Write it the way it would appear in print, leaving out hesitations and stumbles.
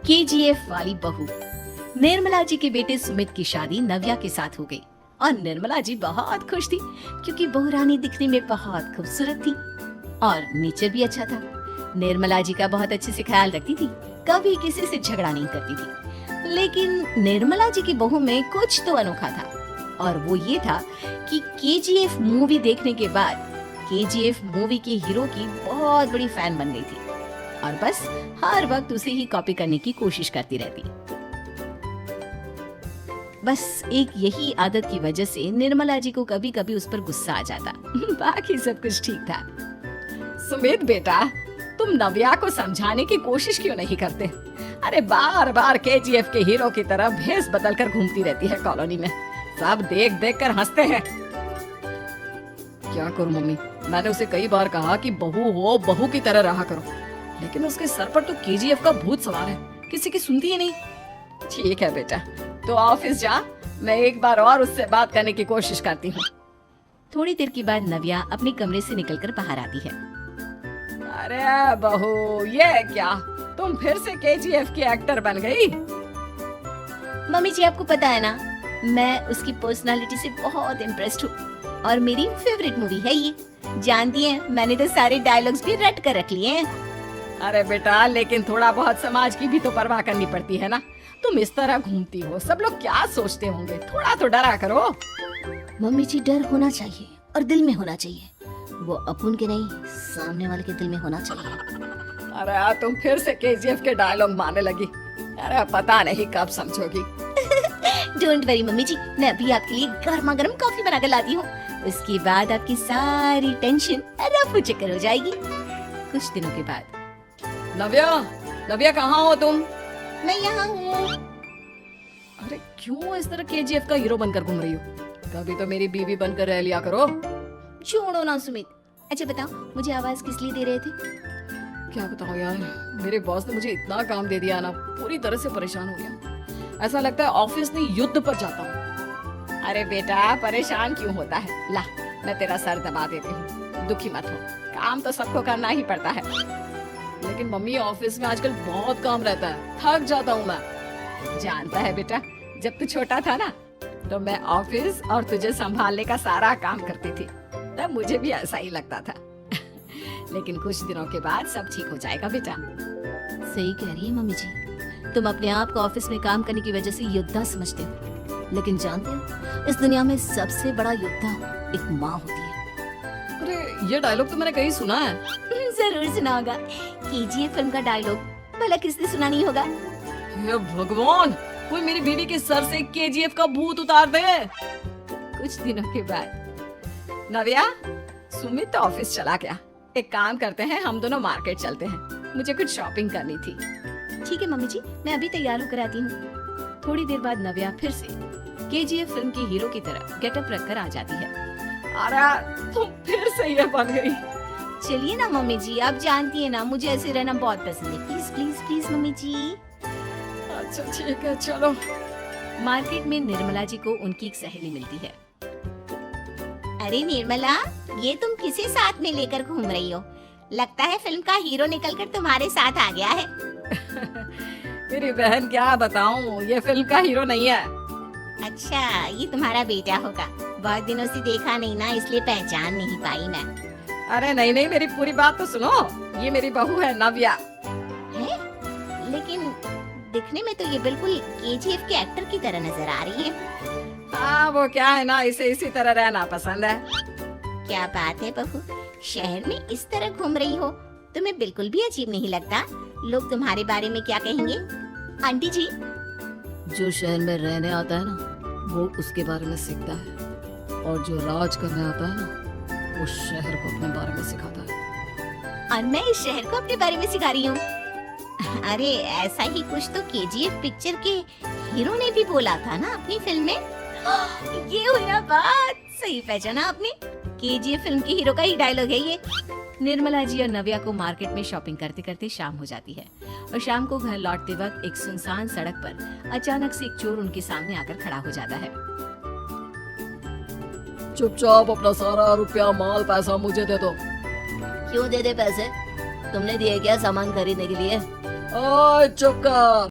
KGF वाली बहू। निर्मला जी के बेटे सुमित की शादी नव्या के साथ हो गई और निर्मला जी बहुत खुश थी क्योंकि बहू रानी दिखने में बहुत खूबसूरत थी और नेचर भी अच्छा था। निर्मला जी का बहुत अच्छे से ख्याल रखती थी, कभी किसी से झगड़ा नहीं करती थी। लेकिन निर्मला जी की बहू में कुछ तो अनोखा था और वो ये था कि केजीएफ मूवी देखने के बाद केजीएफ मूवी के हीरो की बहुत बड़ी फैन बन गई थी और बस हर वक्त उसे ही कॉपी करने की कोशिश करती रहती। बस एक यही आदत की वजह से निर्मला जी को कभी कभी उस पर गुस्सा आ जाता। बाकी सब कुछ ठीक था। सुमित बेटा, तुम नव्या को समझाने की कोशिश क्यों नहीं करते? अरे बार बार केजीएफ के हीरो की तरह भेस बदल कर घूमती रहती है कॉलोनी में, सब देख देख कर हंसते हैं। क्या करूं मम्मी, मैंने उसे कई बार कहा कि बहू हो, बहू की तरह रहा करो, लेकिन उसके सर पर तो केजीएफ का भूत सवार है, किसी की सुनती ही नहीं। ठीक है बेटा, तो ऑफिस जा, मैं एक बार और उससे बात करने की कोशिश करती हूँ। थोड़ी देर के बाद नव्या अपने कमरे से निकलकर बाहर आती है। अरे बहू, ये क्या, तुम फिर से केजीएफ की एक्टर बन गई? मम्मी जी, आपको पता है ना, मैं उसकी पर्सनालिटी से बहुत इम्प्रेस्ड हूँ और मेरी फेवरेट मूवी है ये। जानती हैं, मैंने तो सारे डायलॉग्स भी रट कर रख लिए हैं। अरे बेटा, लेकिन थोड़ा बहुत समाज की भी तो परवाह करनी पड़ती है ना। तुम इस तरह घूमती हो, सब लोग क्या सोचते होंगे, थोड़ा तो डरा करो। मम्मी जी, डर होना चाहिए और दिल में होना चाहिए, वो अपन के नहीं, सामने वाले के दिल में होना चाहिए। अरे तुम फिर से केजीएफ के डायलॉग मारने लगी। अरे पता नहीं कब समझोगी। डोंट वरी मम्मी जी, मैं अभी आपके लिए गर्मा गर्म कॉफी बना कर लाती हूँ, उसके बाद आपकी सारी टेंशन रफू चक्कर हो जाएगी। कुछ दिनों के बाद। नव्या कहाँ हो तुम? मैं यहाँ हूँ। अरे क्यों इस तरह केजीएफ का हीरो बनकर घूम रही हो? कभी तो मेरी बीवी बनकर रह लिया करो। छोड़ो ना सुमित। अच्छा बताओ, मुझे आवाज किस लिए दे रहे थे? क्या बताओ यार, मेरे बॉस ने मुझे इतना काम दे दिया ना, पूरी तरह से परेशान हो गया। ऐसा लगता है ऑफिस में युद्ध पर जाता हूँ। अरे बेटा, परेशान क्यों होता है? ला, मैं तेरा सर दबा देती हूँ, दुखी मत हो, काम तो सबको करना ही पड़ता है। लेकिन मम्मी, ऑफिस में आजकल बहुत काम रहता है, थक जाता हूँ मैं। जानता है बेटा, जब तू छोटा था ना, तो मैं ऑफिस और तुझे संभालने का सारा काम करती थी, तब मुझे भी ऐसा ही लगता था। लेकिन कुछ दिनों के बाद सब ठीक हो जाएगा बेटा। सही कह रही है मम्मी जी, तुम अपने आप को ऑफिस में काम करने की वजह से योद्धा समझते हो, लेकिन जानते हो, इस दुनिया में सबसे बड़ा योद्धा एक माँ होती है। अरे ये डायलॉग तो मैंने कहीं सुना है। जरूर सुना होगा, केजीएफ फिल्म का डायलॉग, भला किसने सुना नहीं होगा? हे भगवान, कोई मेरी बीवी के सर से केजीएफ का भूत उतार दे। कुछ दिनों के बाद। नव्या, सुमित तो ऑफिस चला गया, एक काम करते हैं, हम दोनों मार्केट चलते हैं, मुझे कुछ शॉपिंग करनी थी। ठीक है मम्मी जी, मैं अभी तैयार होकर आती हूँ। थोड़ी देर बाद नव्या फिर से केजीएफ फिल्म के हीरो की तरह गेटअप रखकर आ जाती है। अरे तुम फिर से ये बन गई। चलिए ना मम्मी जी, आप जानती है ना, मुझे ऐसे रहना बहुत पसंद है। प्लीज प्लीज प्लीज मम्मी जी। अच्छा ठीक है, चलो। मार्केट में निर्मला जी को उनकी एक सहेली मिलती है। अरे निर्मला, ये तुम किसे साथ में लेकर घूम रही हो? लगता है फिल्म का हीरो निकलकर तुम्हारे साथ आ गया है। मेरी बहन, क्या बताऊं, ये फिल्म का हीरो नहीं है। अच्छा, ये तुम्हारा बेटा होगा, बहुत दिनों से देखा नहीं ना, इसलिए पहचान नहीं पाई मैं। अरे नहीं नहीं, मेरी पूरी बात तो सुनो, ये मेरी बहू है नव्या। है? लेकिन दिखने में तो ये बिल्कुल केजीएफ के एक्टर की तरह नजर आ रही है। हाँ, वो क्या है ना, इसे इसी तरह रहना पसंद है। क्या बात है बहू, शहर में इस तरह घूम रही हो, तुम्हें बिल्कुल भी अजीब नहीं लगता? लोग तुम्हारे बारे में क्या कहेंगे? आंटी जी, जो शहर में रहने आता है ना, वो उसके बारे में सीखता है, और जो राज करने आता है ना, वो शहर को अपने बारे में सिखाता है। और मैं इस शहर को अपने बारे में सिखा रही हूँ। अरे ऐसा ही कुछ तो केजीएफ पिक्चर के हीरो ने भी बोला था ना अपनी फिल्म में। ये हुई बात, सही पहचाना आपने, केजीएफ फिल्म के हीरो का ही डायलॉग है ये। निर्मला जी और नव्या को मार्केट में शॉपिंग करते करते शाम हो जाती है और शाम को घर लौटते वक्त एक सुनसान सड़क पर अचानक से एक चोर उनके सामने आकर खड़ा हो जाता है। चुपचाप अपना सारा रुपया, माल, पैसा मुझे दे दो। क्यों दे दे पैसे? तुमने दिए क्या सामान खरीदने के लिए? ओए चुप कर।